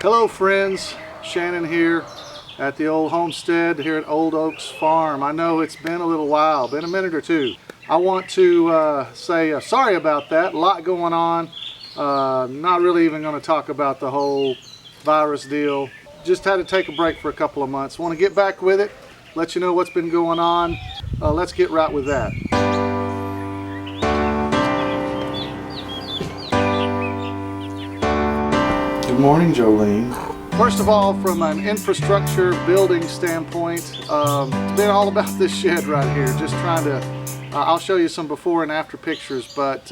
Hello friends, Shannon here at the old homestead here at Old Oaks Farm. I know it's been a little while, been a minute or two. I want to say sorry about that, a lot going on. Not really even going to talk about the whole virus deal. Just had to take a break for a couple of months. Want to get back with it, let you know what's been going on. Let's get right with that. Good morning, Jolene. First of all, from an infrastructure building standpoint, it's been all about this shed right here. Just trying to, I'll show you some before and after pictures, but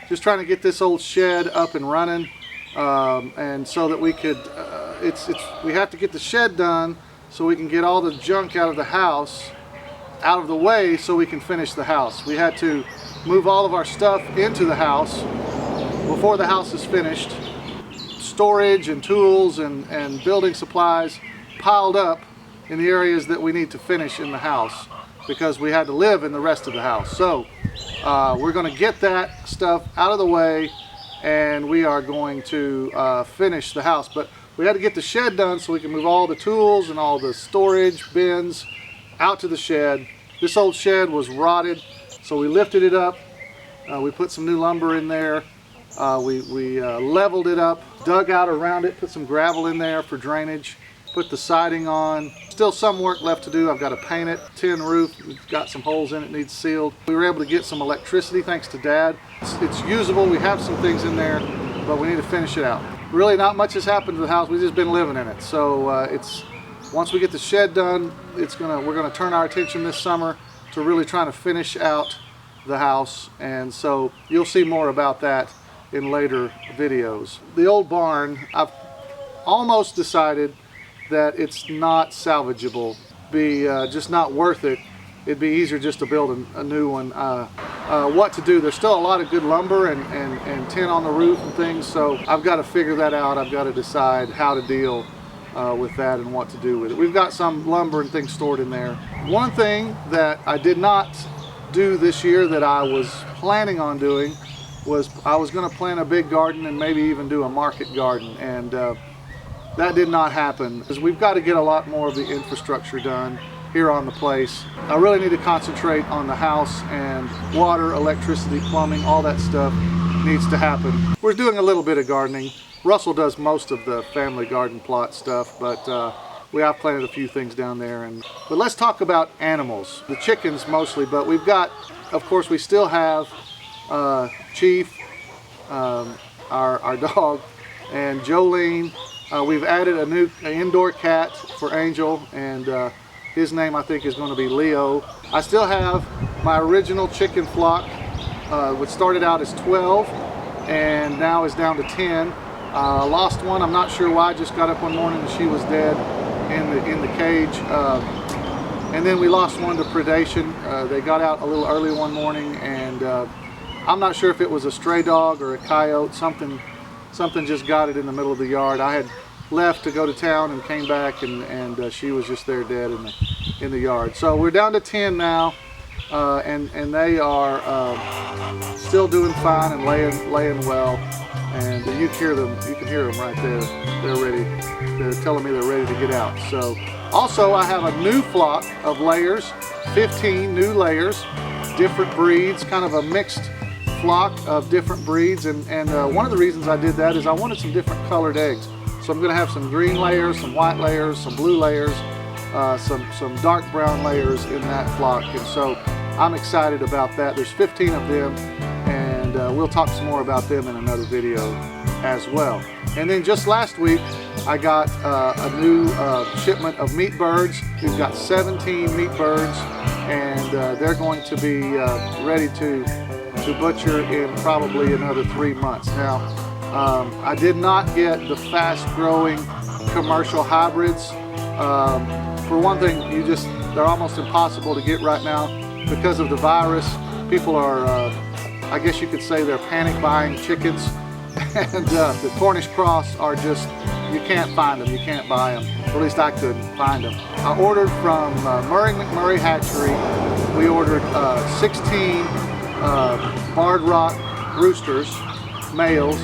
just trying to get this old shed up and running, and so that we could, we have to get the shed done so we can get all the junk out of the house, out of the way, so we can finish the house. We had to move all of our stuff into the house before the house is finished. Storage and tools and building supplies piled up in the areas that we need to finish in the house because we had to live in the rest of the house. So we're going to get that stuff out of the way and we are going to finish the house. But we had to get the shed done so we can move all the tools and all the storage bins out to the shed. This old shed was rotted, so we lifted it up. We put some new lumber in there. We leveled it up, dug out around it, put some gravel in there for drainage, put the siding on. Still some work left to do. I've got to paint it, tin roof, it's got some holes in it, needs sealed. We were able to get some electricity thanks to Dad. It's usable, we have some things in there, but we need to finish it out. Really not much has happened to the house, we've just been living in it. So once we get the shed done, we're gonna turn our attention this summer to really trying to finish out the house, and so you'll see more about that in later videos. The old barn, I've almost decided that it's not salvageable, just not worth it. It'd be easier just to build a new one. What to do? There's still a lot of good lumber and tin on the roof and things, so I've got to figure that out. I've got to decide how to deal with that and what to do with it. We've got some lumber and things stored in there. One thing that I did not do this year that I was planning on doing was I was going to plant a big garden and maybe even do a market garden, and that did not happen because we've got to get a lot more of the infrastructure done here on the place. I really need to concentrate on the house, and water, electricity, plumbing, all that stuff needs to happen. We're doing a little bit of gardening. Russell does most of the family garden plot stuff, but we have planted a few things down there. But let's talk about animals, the chickens mostly, but we've got, of course, we still have Chief, our dog, and Jolene. We've added a new indoor cat for Angel, and his name I think is going to be Leo. I still have my original chicken flock, which started out as 12 and now is down to 10. Lost one, I'm not sure why. I just got up one morning and she was dead in the cage. And then we lost one to predation. They got out a little early one morning, and I'm not sure if it was a stray dog or a coyote. Something just got it in the middle of the yard. I had left to go to town and came back, and she was just there dead in the yard. So we're down to 10 now, and they are still doing fine and laying well. And you can hear them right there. They're ready. They're telling me they're ready to get out. So also I have a new flock of layers, 15 new layers, different breeds, kind of a mixed flock of different breeds, and one of the reasons I did that is I wanted some different colored eggs. So I'm going to have some green layers, some white layers, some blue layers, some dark brown layers in that flock, and so I'm excited about that. There's 15 of them, and we'll talk some more about them in another video as well. And then just last week I got a new shipment of meat birds. We've got 17 meat birds, and they're going to be ready to butcher in probably another 3 months. Now, I did not get the fast-growing commercial hybrids. For one thing, they're almost impossible to get right now because of the virus. People are, I guess you could say, they're panic buying chickens, and the Cornish cross are just, you can't find them, you can't buy them. Or at least I couldn't find them. I ordered from Murray McMurray Hatchery. We ordered 16 barred rock roosters, males,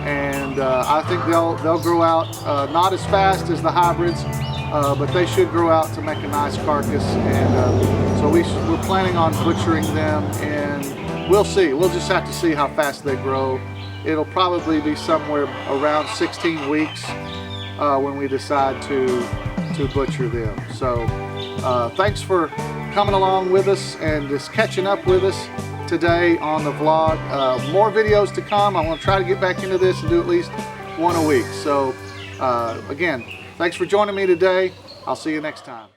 and I think they'll grow out not as fast as the hybrids, but they should grow out to make a nice carcass. And so we're planning on butchering them, and we'll see. We'll just have to see how fast they grow. It'll probably be somewhere around 16 weeks when we decide to butcher them. So thanks for coming along with us and just catching up with us today on the vlog. More videos to come. I want to try to get back into this and do at least one a week. So again, thanks for joining me today. I'll see you next time.